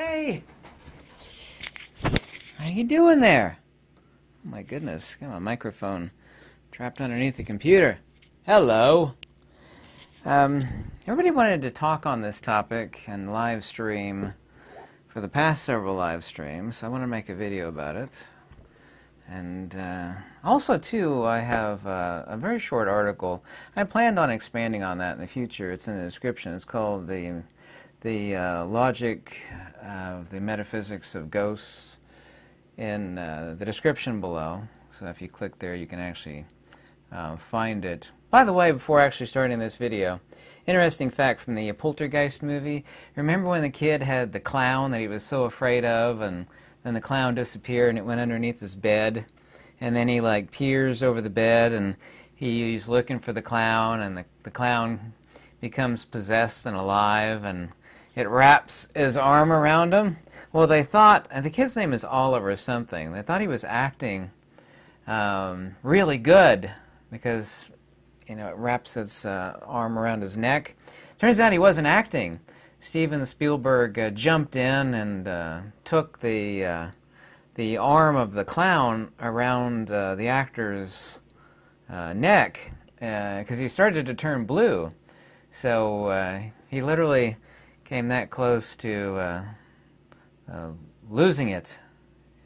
Hey! How you doing there? Oh my goodness, got my microphone trapped underneath the computer. Hello! Everybody wanted to talk on this topic and live stream for the past several live streams, so I want to make a video about it. And also, too, I have a very short article. I planned on expanding on that in the future. It's in the description. It's called the Logic of the Metaphysics of Ghosts in the description below. So if you click there, you can actually find it. By the way, before actually starting this video, interesting fact from the Poltergeist movie. Remember when the kid had the clown that he was so afraid of, and then the clown disappeared and it went underneath his bed, and then he like peers over the bed and he's looking for the clown, and the clown becomes possessed and alive, and it wraps his arm around him. Well, they thought, and the kid's name is Oliver something, they thought he was acting really good because, you know, it wraps its arm around his neck. Turns out he wasn't acting. Steven Spielberg jumped in and took the arm of the clown around the actor's neck because he started to turn blue. So he literally came that close to losing it.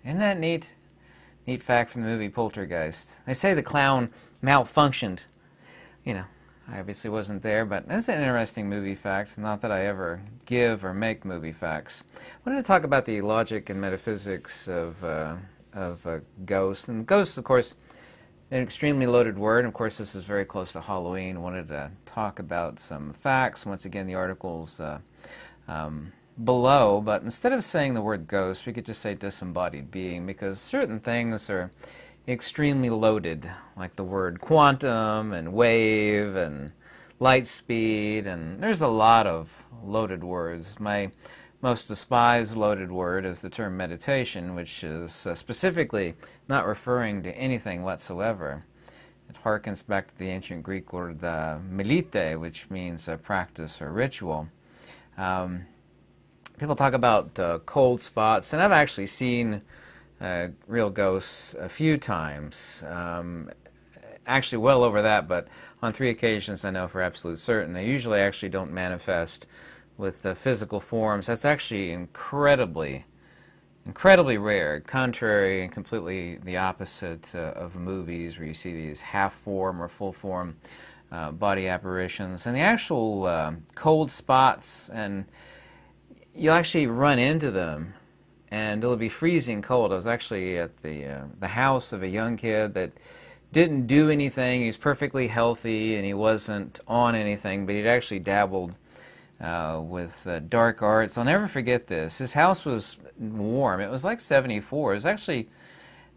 Isn't that neat? Neat fact from the movie Poltergeist. They say the clown malfunctioned. You know, I obviously wasn't there, but that's an interesting movie fact. Not that I ever give or make movie facts. I wanted to talk about the logic and metaphysics of ghosts. And ghosts, of course, an extremely loaded word. Of course, this is very close to Halloween. I wanted to talk about some facts. Once again, the article's below, but instead of saying the word ghost, we could just say disembodied being, because certain things are extremely loaded, like the word quantum and wave and light speed, and there's a lot of loaded words. My most despised loaded word is the term meditation, which is specifically not referring to anything whatsoever. It harkens back to the ancient Greek word melite, which means practice or ritual. People talk about cold spots, and I've actually seen real ghosts a few times. Actually well over that, but on 3 occasions I know for absolute certain. They usually actually don't manifest with physical forms. That's actually incredibly rare, contrary and completely the opposite of movies where you see these half-form or full-form body apparitions. And the actual cold spots, and you'll actually run into them, and it'll be freezing cold. I was actually at the house of a young kid that didn't do anything. He was perfectly healthy, and he wasn't on anything, but he'd actually dabbled with dark arts. I'll never forget this. His house was warm. It was like 74. It was actually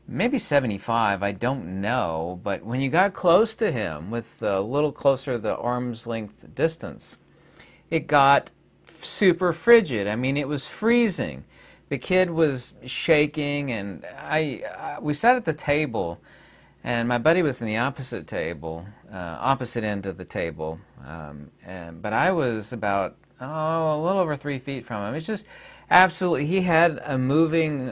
maybe 75. I don't know. But when you got close to him, with a little closer the arm's length distance, it got super frigid. I mean, it was freezing. The kid was shaking, and we sat at the table, and my buddy was in the opposite table, opposite end of the table, but I was about a little over 3 feet from him. It's just absolutely, he had a moving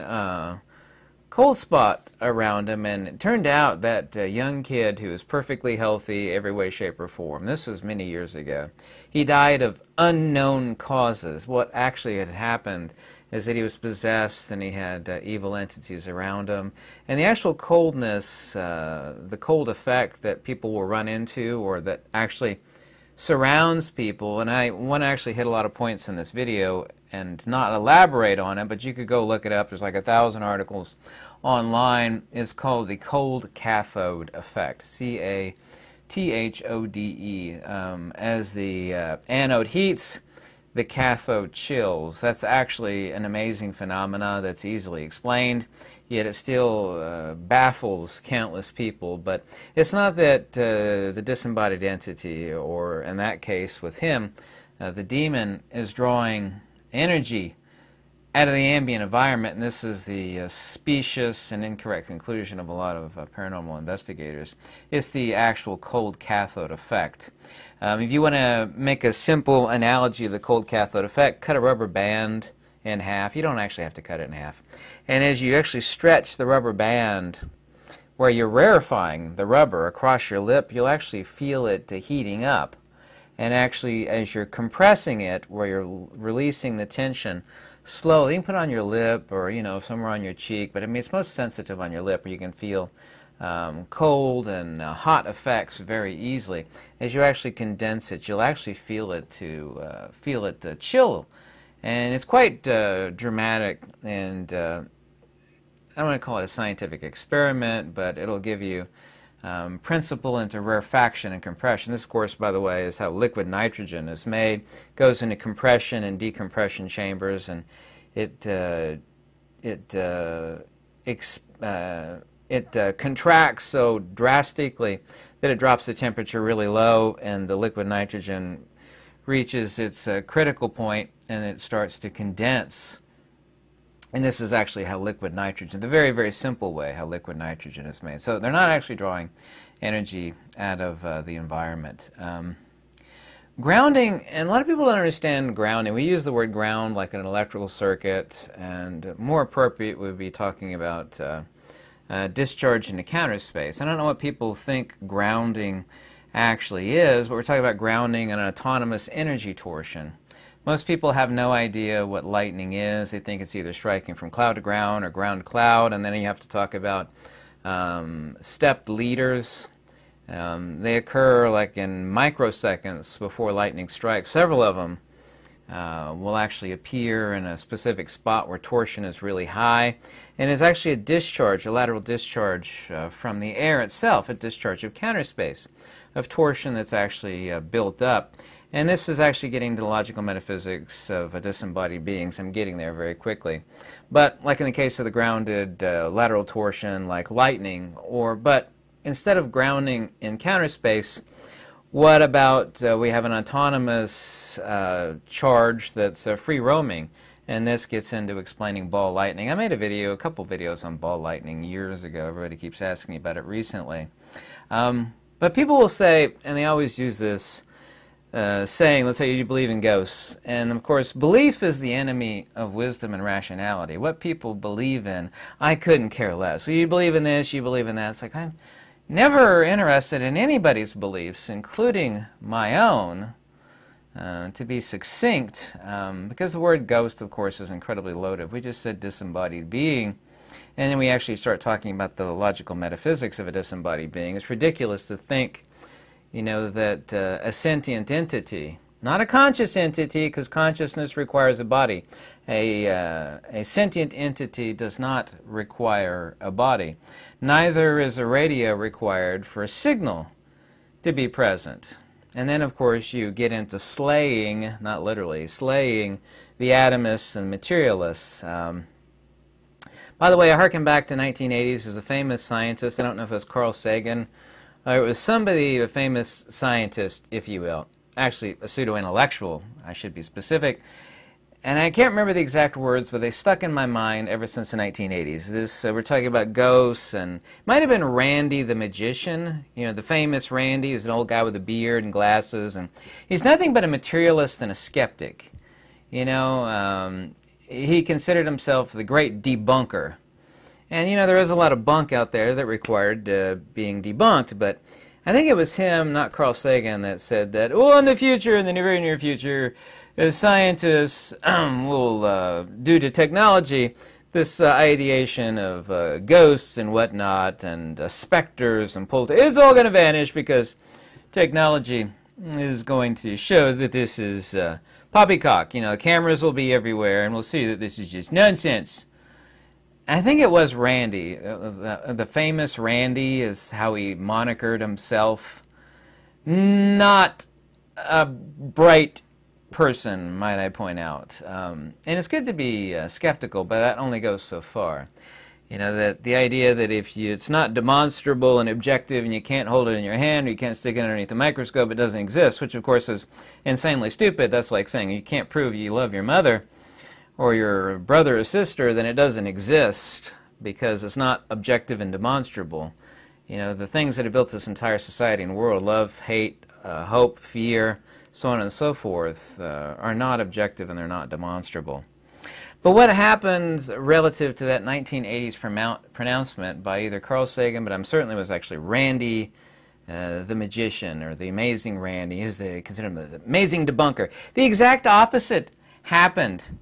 cold spot around him, and it turned out that young kid, who was perfectly healthy every way, shape, or form, this was many years ago, he died of unknown causes. What actually had happened is that he was possessed and he had evil entities around him. And the actual coldness, the cold effect that people will run into, or that actually surrounds people, and I want to actually hit a lot of points in this video and not elaborate on it, but you could go look it up. There's like 1,000 articles online. Is called the cold cathode effect, CATHODE. As the anode heats, the cathode chills. That's actually an amazing phenomena that's easily explained, yet it still baffles countless people. But it's not that the disembodied entity, or in that case with him, the demon, is drawing energy out of the ambient environment, and this is the specious and incorrect conclusion of a lot of paranormal investigators. It's the actual cold cathode effect. If you want to make a simple analogy of the cold cathode effect, cut a rubber band in half. You don't actually have to cut it in half. And as you actually stretch the rubber band where you're rarefying the rubber across your lip, you'll actually feel it heating up. And actually, as you're compressing it, where you're releasing the tension slowly, you can put it on your lip or, you know, somewhere on your cheek, but I mean, it's most sensitive on your lip where you can feel cold and hot effects very easily. As you actually condense it, you'll actually feel it chill. And it's quite dramatic, and I don't want to call it a scientific experiment, but it'll give you principle into rarefaction and compression. This, of course, by the way, is how liquid nitrogen is made. It goes into compression and decompression chambers, and it contracts so drastically that it drops the temperature really low, and the liquid nitrogen reaches its critical point, and it starts to condense. And this is actually how liquid nitrogen, the very, very simple way how liquid nitrogen is made. So they're not actually drawing energy out of the environment. Grounding, and a lot of people don't understand grounding. We use the word ground like in an electrical circuit, and more appropriate would be talking about discharge into counter space. I don't know what people think grounding actually is, but we're talking about grounding and an autonomous energy torsion. Most people have no idea what lightning is. They think it's either striking from cloud to ground or ground to cloud, and then you have to talk about stepped leaders. They occur like in microseconds before lightning strikes. Several of them will actually appear in a specific spot where torsion is really high, and it's actually a discharge, a lateral discharge from the air itself, a discharge of counter space, of torsion that's actually built up. And this is actually getting to the logical metaphysics of disembodied beings. I'm getting there very quickly. But like in the case of the grounded lateral torsion, like lightning, but instead of grounding in counter space, what about we have an autonomous charge that's free roaming? And this gets into explaining ball lightning. I made a couple videos on ball lightning years ago. Everybody keeps asking me about it recently. But people will say, and they always use this saying, let's say you believe in ghosts. And of course, belief is the enemy of wisdom and rationality. What people believe in, I couldn't care less. Well, you believe in this, you believe in that. It's like, I'm never interested in anybody's beliefs, including my own, to be succinct, because the word ghost, of course, is incredibly loaded. We just said disembodied being, and then we actually start talking about the logical metaphysics of a disembodied being. It's ridiculous to think, you know, that a sentient entity, not a conscious entity, because consciousness requires a body. A sentient entity does not require a body. Neither is a radio required for a signal to be present. And then, of course, you get into slaying, not literally, slaying the atomists and materialists. By the way, I harken back to 1980s. There's a famous scientist, I don't know if it was Carl Sagan, it was somebody, a famous scientist, if you will, actually a pseudo-intellectual, I should be specific, and I can't remember the exact words, but they stuck in my mind ever since the 1980s. We're talking about ghosts, and it might have been Randy the magician, you know, the famous Randy. He's an old guy with a beard and glasses, and he's nothing but a materialist and a skeptic. You know, he considered himself the great debunker. And, you know, there is a lot of bunk out there that required being debunked, but I think it was him, not Carl Sagan, that said that, in the future, in the very near future, scientists will, due to technology, this ideation of ghosts and whatnot, and specters and poltergeists, is all going to vanish because technology is going to show that this is poppycock. You know, cameras will be everywhere, and we'll see that this is just nonsense. I think it was Randy. The famous Randy is how he monikered himself. Not a bright person, might I point out. And it's good to be skeptical, but that only goes so far. You know, that the idea that if it's not demonstrable and objective and you can't hold it in your hand or you can't stick it underneath a microscope, it doesn't exist, which of course is insanely stupid. That's like saying you can't prove you love your mother or your brother or sister, then it doesn't exist because it's not objective and demonstrable. You know, the things that have built this entire society and world, love, hate, hope, fear, so on and so forth, are not objective and they're not demonstrable. But what happens relative to that 1980s pronouncement by either Carl Sagan, but I'm certain it was actually Randy, the magician, or the amazing Randy, they consider him the amazing debunker. The exact opposite happened.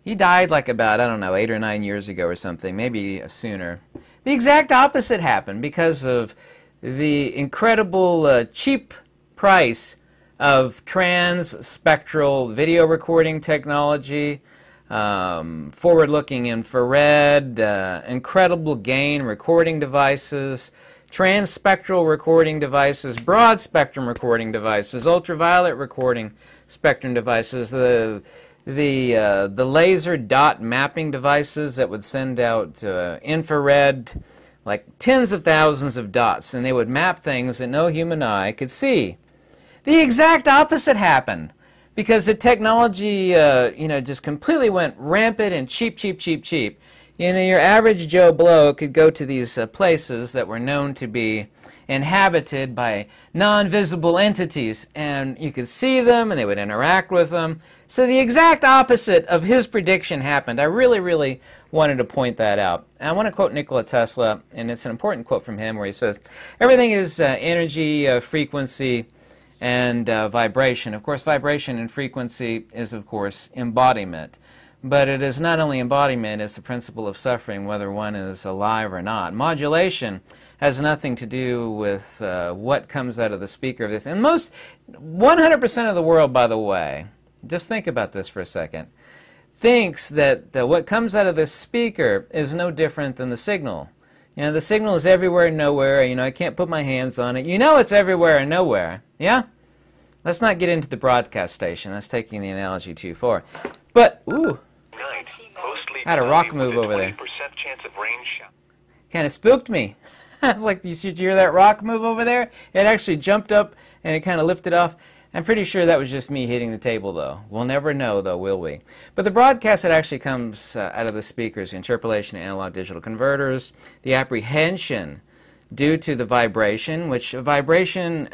He died like about, I don't know, 8 or 9 years ago or something, maybe sooner. The exact opposite happened because of the incredible cheap price of trans-spectral video recording technology, forward-looking infrared, incredible gain recording devices, trans-spectral recording devices, broad-spectrum recording devices, ultraviolet recording spectrum devices, the laser dot mapping devices that would send out infrared, like tens of thousands of dots, and they would map things that no human eye could see. The exact opposite happened because the technology, just completely went rampant and cheap. Your average Joe Blow could go to these places that were known to be inhabited by non-visible entities, and you could see them and they would interact with them. So the exact opposite of his prediction happened. I really wanted to point that out. And I want to quote Nikola Tesla, and it's an important quote from him where he says, everything is energy, frequency, and vibration. Of course, vibration and frequency is, of course, embodiment. But it is not only embodiment, it's the principle of suffering, whether one is alive or not. Modulation has nothing to do with what comes out of the speaker of this. And 100% of the world, by the way, just think about this for a second, thinks that what comes out of this speaker is no different than the signal. The signal is everywhere and nowhere. I can't put my hands on it. It's everywhere and nowhere. Yeah? Let's not get into the broadcast station. That's taking the analogy too far. But, ooh. I had a rock move over there. Kind of spooked me. I was like, did you hear that rock move over there? It actually jumped up and it kind of lifted off. I'm pretty sure that was just me hitting the table, though. We'll never know, though, will we? But the broadcast that actually comes out of the speakers, the interpolation of analog digital converters, the apprehension due to the vibration, which vibration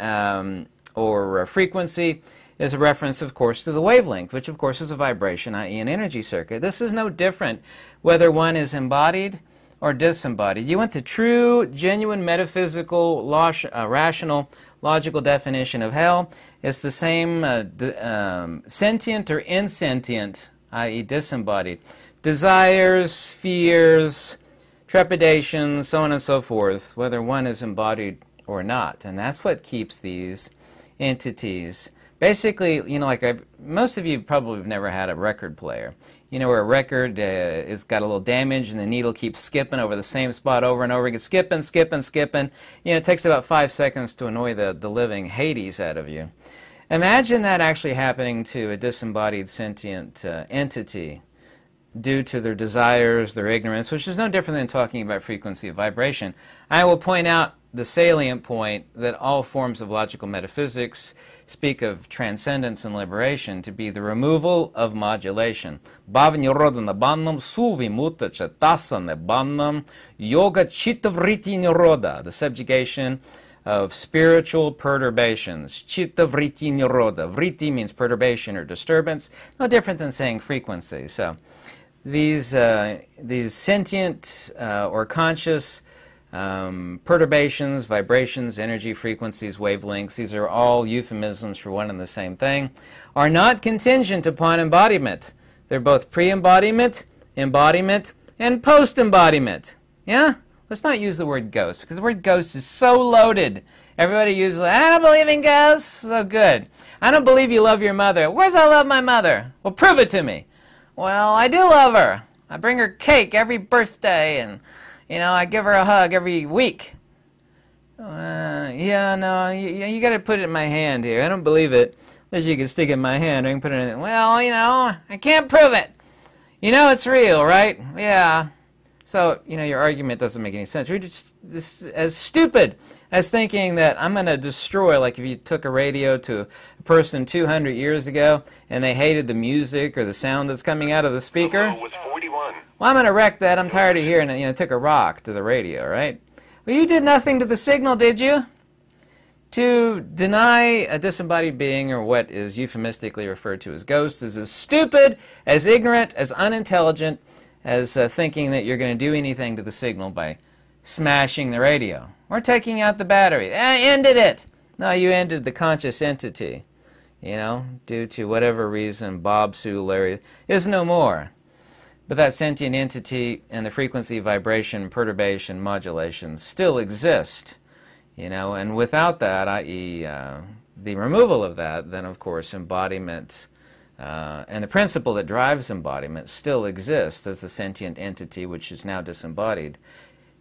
or frequency is a reference, of course, to the wavelength, which, of course, is a vibration, i.e. an energy circuit. This is no different whether one is embodied or disembodied. You want the true, genuine, metaphysical, rational, logical definition of hell. It's the same sentient or insentient, i.e. disembodied. Desires, fears, trepidations, so on and so forth, whether one is embodied or not. And that's what keeps these entities. Basically, most of you probably have never had a record player. Where a record has got a little damage and the needle keeps skipping over the same spot over and over again, skipping. It takes about 5 seconds to annoy the living Hades out of you. Imagine that actually happening to a disembodied sentient entity due to their desires, their ignorance, which is no different than talking about frequency of vibration. I will point out the salient point that all forms of logical metaphysics speak of transcendence and liberation to be the removal of modulation. Yoga chitta vritti niroda, the subjugation of spiritual perturbations. Chitta vritti niroda. Vritti means perturbation or disturbance, no different than saying frequency. So these sentient or conscious perturbations, vibrations, energy, frequencies, wavelengths, these are all euphemisms for one and the same thing, are not contingent upon embodiment. They're both pre-embodiment, embodiment, and post-embodiment. Yeah? Let's not use the word ghost, because the word ghost is so loaded. Everybody uses, I don't believe in ghosts. So good. I don't believe you love your mother. Where's I love my mother? Well, prove it to me. Well, I do love her. I bring her cake every birthday, and I give her a hug every week. Yeah, no, you got to put it in my hand here. I don't believe it. Unless you can stick it in my hand, I can put it in. Well, I can't prove it. It's real, right? Yeah. So, your argument doesn't make any sense. You're just as stupid as thinking that I'm going to destroy, like if you took a radio to a person 200 years ago and they hated the music or the sound that's coming out of the speaker. Well, I'm going to wreck that. I'm tired of hearing it. Took a rock to the radio, right? Well, you did nothing to the signal, did you? To deny a disembodied being, or what is euphemistically referred to as ghosts, is as stupid, as ignorant, as unintelligent as thinking that you're going to do anything to the signal by smashing the radio or taking out the battery. I ended it! No, you ended the conscious entity, you know, due to whatever reason Bob, Sue, Larry is no more. But that sentient entity and the frequency, vibration, perturbation, modulation still exist. You know, and without that, i.e. The removal of that, then of course embodiment and the principle that drives embodiment still exists as the sentient entity, which is now disembodied,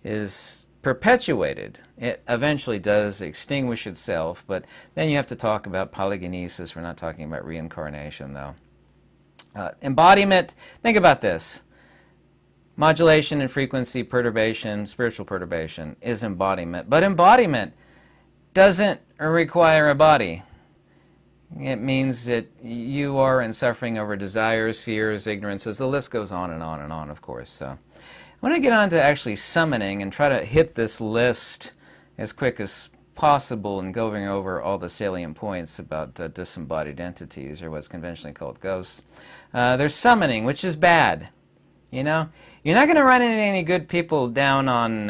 is perpetuated. It eventually does extinguish itself, but then you have to talk about polygenesis. We're not talking about reincarnation, though. Embodiment, think about this. Modulation and frequency, perturbation, spiritual perturbation is embodiment. But embodiment doesn't require a body. It means that you are in suffering over desires, fears, ignorances. The list goes on and on and on, of course. So I want to get on to actually summoning and try to hit this list as quick as possible and going over all the salient points about disembodied entities, or what's conventionally called ghosts. There's summoning, which is bad. You know, you're not going to run into any good people down on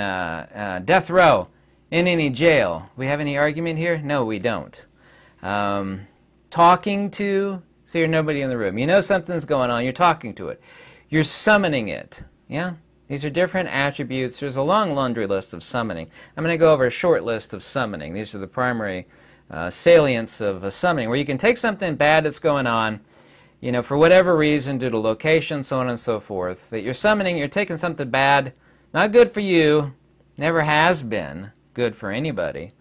death row in any jail. We have any argument here? No, we don't. Talking to, so you're nobody in the room. You know something's going on, you're talking to it. You're summoning it. Yeah? These are different attributes. There's a long laundry list of summoning. I'm going to go over a short list of summoning. These are the primary salients of summoning, where you can take something bad that's going on, you know, for whatever reason, due to location, so on and so forth, that you're summoning, you're taking something bad, not good for you, never has been good for anybody,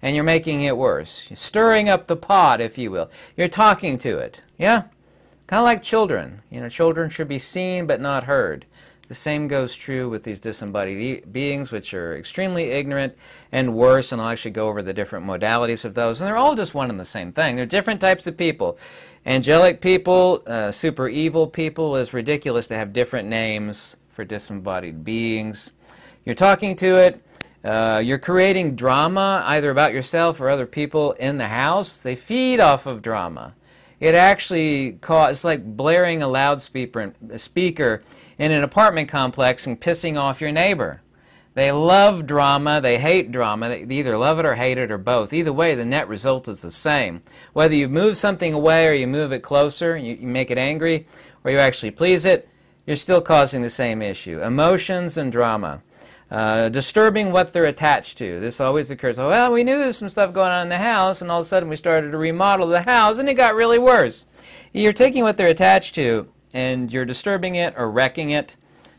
and you're making it worse. You're stirring up the pot, if you will. You're talking to it, yeah? Kind of like children. You know, children should be seen but not heard. The same goes true with these disembodied beings, which are extremely ignorant and worse, and I'll actually go over the different modalities of those, and they're all just one and the same thing. They're different types of people. Angelic people, super evil people. It's ridiculous to have different names for disembodied beings. You're talking to it. You're creating drama, either about yourself or other people in the house. They feed off of drama. It actually it's like blaring a loudspeaker in an apartment complex and pissing off your neighbor. They love drama, they hate drama. They either love it or hate it or both. Either way, the net result is the same. Whether you move something away or you move it closer, you make it angry, or you actually please it, you're still causing the same issue. Emotions and drama. Disturbing what they're attached to. This always occurs. Oh, well, we knew there was some stuff going on in the house, and all of a sudden we started to remodel the house, and it got really worse. You're taking what they're attached to, and you're disturbing it or wrecking it,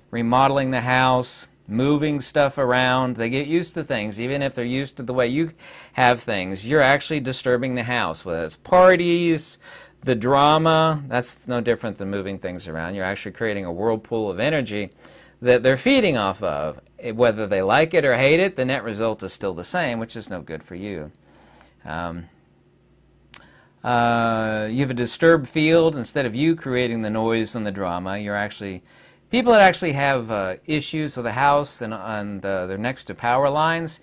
remodeling the house, moving stuff around. They get used to things, even if they're used to the way you have things. You're actually disturbing the house, whether it's parties, the drama. That's no different than moving things around. You're actually creating a whirlpool of energy that they're feeding off of. Whether they like it or hate it, the net result is still the same, which is no good for you. You have a disturbed field. Instead of you creating the noise and the drama, you're actually... People that actually have issues with a house and they're next to power lines.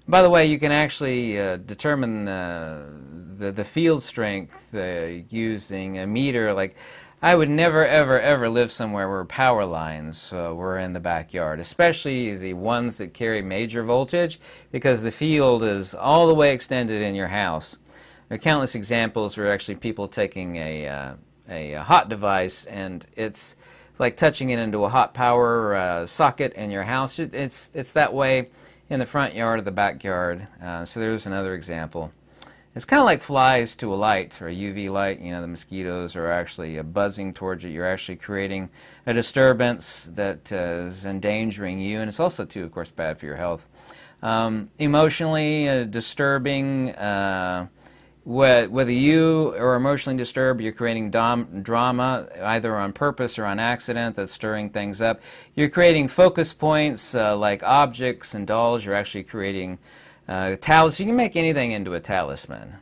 By the way, you can actually determine the field strength using a meter. Like, I would never, ever, ever live somewhere where power lines were in the backyard, especially the ones that carry major voltage, because the field is all the way extended in your house. There are countless examples where actually people taking a hot device, and it's like touching it into a hot power socket in your house. It's that way in the front yard or the backyard. So there's another example. It's kind of like flies to a light, or a UV light. You know, the mosquitoes are actually buzzing towards you. You're actually creating a disturbance that is endangering you, and it's also, too, of course, bad for your health. Emotionally disturbing. Whether you are emotionally disturbed, you're creating drama, either on purpose or on accident, that's stirring things up. You're creating focus points like objects and dolls. You're actually creating talisman. You can make anything into a talisman.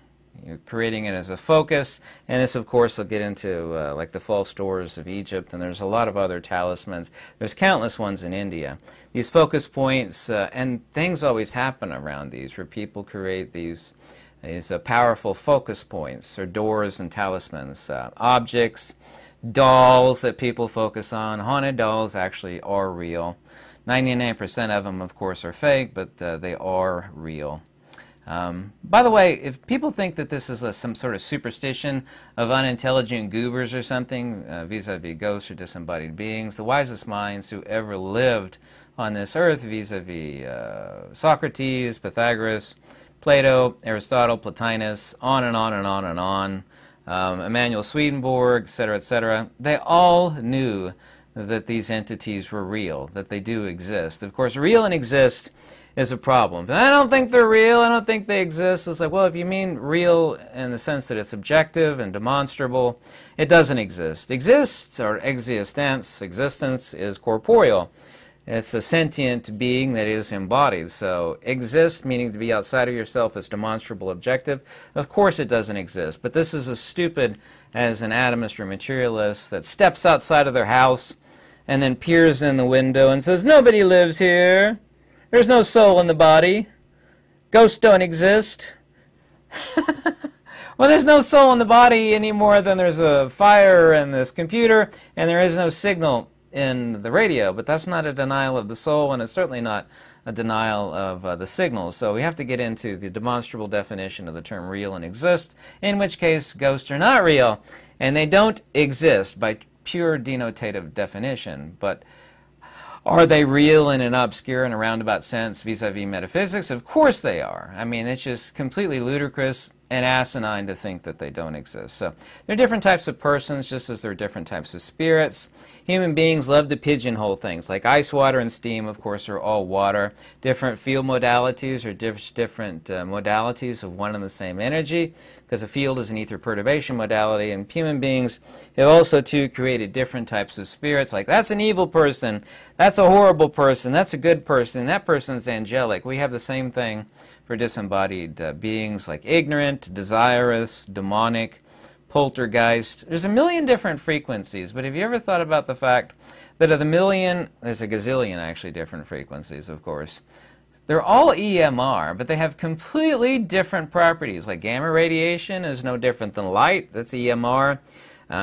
You're creating it as a focus, and this, of course, will get into like the false doors of Egypt, and there's a lot of other talismans. There's countless ones in India. These focus points, and things always happen around these, where people create these these powerful focus points, or doors and talismans, objects, dolls that people focus on. Haunted dolls actually are real. 99% of them, of course, are fake, but they are real. By the way, if people think that this is some sort of superstition of unintelligent goobers or something, vis-a-vis ghosts or disembodied beings, the wisest minds who ever lived on this earth, vis-a-vis Socrates, Pythagoras, Plato, Aristotle, Plotinus, on and on and on and on, Emanuel Swedenborg, etc., they all knew that these entities were real, that they do exist. Of course, real and exist is a problem. But I don't think they're real, I don't think they exist. It's like, well, if you mean real in the sense that it's objective and demonstrable, it doesn't exist. Exists, or existence is corporeal. It's a sentient being that is embodied. So exist, meaning to be outside of yourself, is demonstrable, objective. Of course it doesn't exist. But this is as stupid as an atomist or materialist that steps outside of their house and then peers in the window and says, nobody lives here. There's no soul in the body. Ghosts don't exist. Well, there's no soul in the body any more than there's a fire in this computer, and there is no signal in the radio. But that's not a denial of the soul, and it's certainly not a denial of the signal. So we have to get into the demonstrable definition of the term real and exist, in which case ghosts are not real, and they don't exist by pure denotative definition. But are they real in an obscure and a roundabout sense vis-a-vis metaphysics? Of course they are. I mean, it's just completely ludicrous and asinine to think that they don't exist. So there are different types of persons, just as there are different types of spirits. Human beings love to pigeonhole things, like ice, water, and steam, of course, are all water. Different field modalities are different modalities of one and the same energy, because a field is an ether perturbation modality, and human beings have also, too, created different types of spirits, like that's an evil person, that's a horrible person, that's a good person, that person's angelic. We have the same thing for disembodied beings, like ignorant, desirous, demonic, poltergeist. There's a million different frequencies, but have you ever thought about the fact that of the million, there's a gazillion actually different frequencies, of course. They're all EMR, but they have completely different properties. Like gamma radiation is no different than light, that's EMR.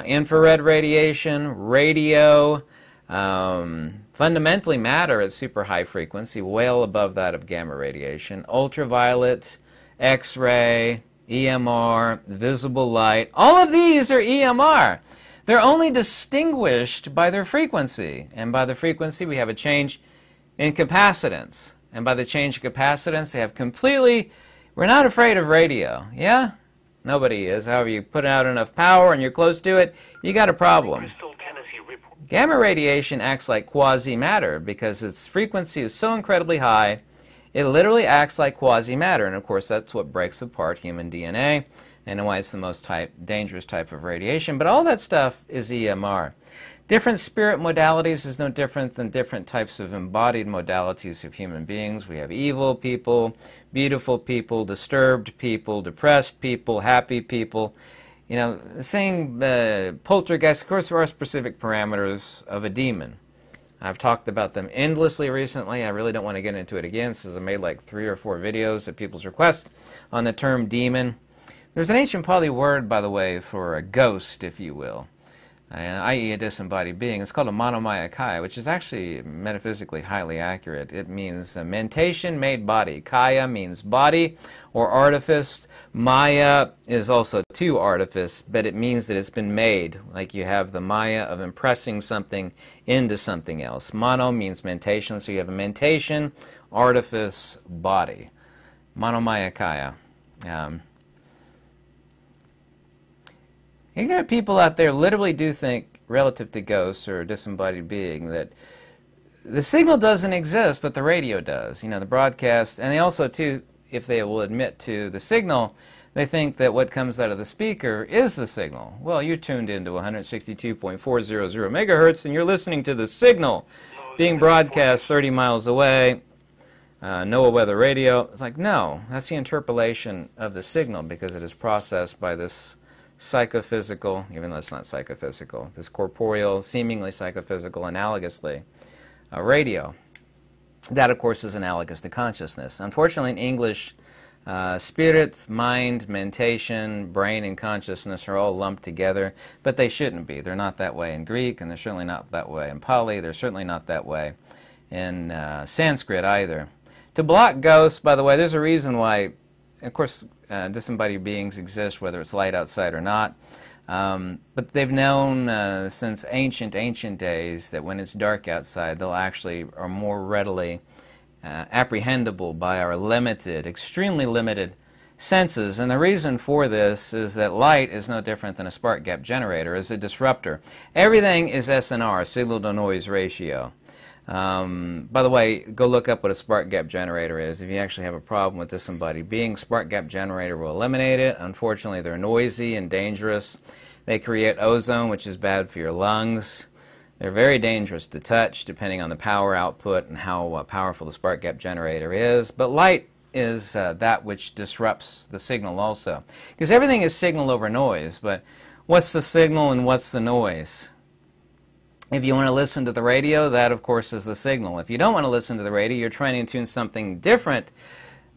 Infrared radiation, radio, fundamentally matter at super high frequency, well above that of gamma radiation. Ultraviolet, X-ray, EMR, visible light, all of these are EMR. They're only distinguished by their frequency. And by the frequency we have a change in capacitance. And by the change in capacitance they have completely, we're not afraid of radio. Yeah? Nobody is. However, you put out enough power and you're close to it, you got a problem. Gamma radiation acts like quasi-matter because its frequency is so incredibly high, it literally acts like quasi-matter. And of course, that's what breaks apart human DNA and why it's the most dangerous type of radiation. But all that stuff is EMR. Different spirit modalities is no different than different types of embodied modalities of human beings. We have evil people, beautiful people, disturbed people, depressed people, happy people. You know, saying poltergeist, of course, there are specific parameters of a demon. I've talked about them endlessly recently. I really don't want to get into it again since I made like 3 or 4 videos at people's request on the term demon. There's an ancient Pali word, by the way, for a ghost, if you will, i.e. a disembodied being. It's called a monomaya kaya, which is actually metaphysically highly accurate. It means mentation made body. Kaya means body or artifice. Maya is also too artifice, but it means that it's been made, like you have the maya of impressing something into something else. Mono means mentation, so you have a mentation, artifice, body. Monomaya kaya. Ignorant people out there literally do think, relative to ghosts or a disembodied being, that the signal doesn't exist, but the radio does. You know, the broadcast, and they also, too, if they will admit to the signal, they think that what comes out of the speaker is the signal. Well, you're tuned into 162.400 megahertz, and you're listening to the signal being broadcast 30 miles away. NOAA weather radio. It's like, no, that's the interpolation of the signal because it is processed by this psychophysical, even though it's not psychophysical, this corporeal, seemingly psychophysical, analogously, radio. That, of course, is analogous to consciousness. Unfortunately, in English, Spirit, mind, mentation, brain, and consciousness are all lumped together, but they shouldn't be. They're not that way in Greek, and they're certainly not that way in Pali. They're certainly not that way in Sanskrit either. To block ghosts, by the way, there's a reason why, of course, disembodied beings exist, whether it's light outside or not. But they've known since ancient days that when it's dark outside, they'll actually are more readily apprehendable by our limited, extremely limited senses. And the reason for this is that light is no different than a spark gap generator, as a disruptor. Everything is SNR, signal to noise ratio. By the way, go look up what a spark gap generator is. If you actually have a problem with disembodied beings, spark gap generator will eliminate it. Unfortunately, they're noisy and dangerous. They create ozone, which is bad for your lungs. They're very dangerous to touch, depending on the power output and how powerful the spark gap generator is. But light is that which disrupts the signal also. Because everything is signal over noise, but what's the signal and what's the noise? If you want to listen to the radio, that of course is the signal. If you don't want to listen to the radio, you're trying to tune something different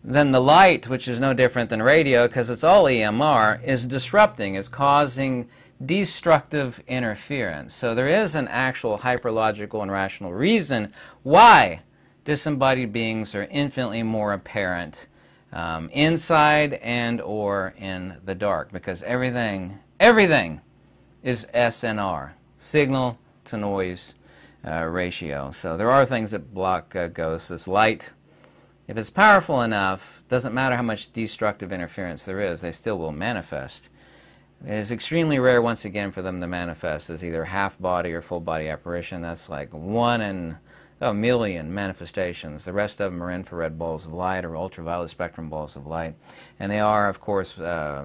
than the light, which is no different than radio because it's all EMR, is disrupting, is causing destructive interference. So there is an actual hyperlogical and rational reason why disembodied beings are infinitely more apparent inside and or in the dark, because everything is SNR, signal to noise ratio. So there are things that block ghosts. As light, if it's powerful enough, doesn't matter how much destructive interference there is, they still will manifest. It is extremely rare, once again, for them to manifest as either half-body or full-body apparition. That's like 1 in a million manifestations. The rest of them are infrared balls of light or ultraviolet spectrum balls of light. And they are, of course,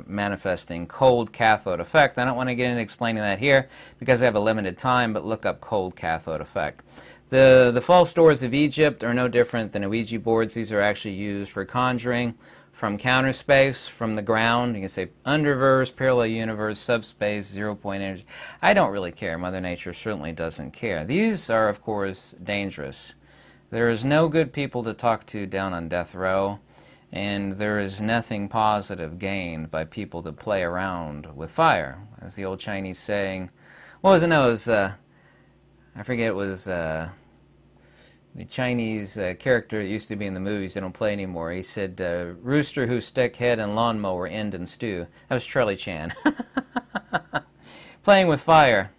manifesting cold cathode effect. I don't want to get into explaining that here because I have a limited time, but look up cold cathode effect. The false doors of Egypt are no different than Ouija boards. These are actually used for conjuring from counter space, from the ground. You can say underverse, parallel universe, subspace, zero-point energy. I don't really care. Mother Nature certainly doesn't care. These are, of course, dangerous. There is no good people to talk to down on death row, and there is nothing positive gained by people that play around with fire. As the old Chinese saying, what was it? No, it was, I forget, it was the Chinese character that used to be in the movies, they don't play anymore. He said, rooster who stick head and lawnmower end and stew. That was Charlie Chan. Playing with fire.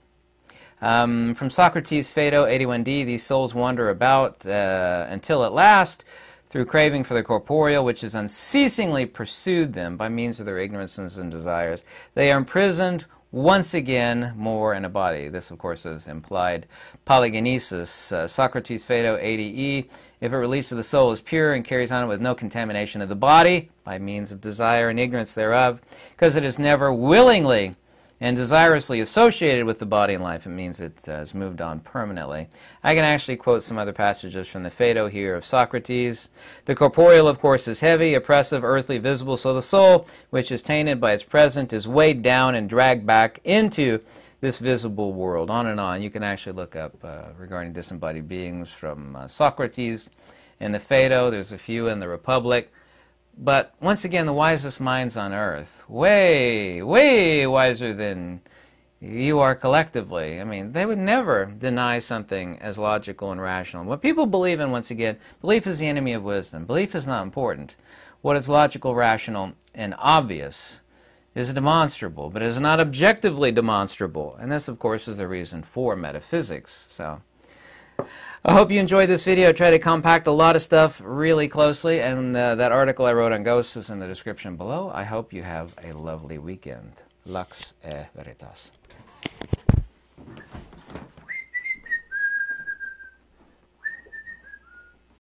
From Socrates' Phaedo 81D, these souls wander about until at last, through craving for the corporeal, which has unceasingly pursued them by means of their ignorances and desires, they are imprisoned once again more in a body. This, of course, is implied polygenesis. Socrates' Phaedo 80E, if it releases the soul, is pure and carries on with no contamination of the body by means of desire and ignorance thereof, because it is never willingly and desirously associated with the body and life. It means it has moved on permanently. I can actually quote some other passages from the Phaedo here of Socrates. The corporeal, of course, is heavy, oppressive, earthly, visible, so the soul, which is tainted by its present, is weighed down and dragged back into this visible world. On and on. You can actually look up regarding disembodied beings from Socrates in the Phaedo. There's a few in the Republic. But once again, the wisest minds on earth, way, way wiser than you are collectively. I mean, they would never deny something as logical and rational. What people believe in, once again, belief is the enemy of wisdom. Belief is not important. What is logical, rational, and obvious is demonstrable, but is not objectively demonstrable. And this, of course, is the reason for metaphysics. So I hope you enjoyed this video. I tried to compact a lot of stuff really closely, and that article I wrote on ghosts is in the description below. I hope you have a lovely weekend. Lux e Veritas.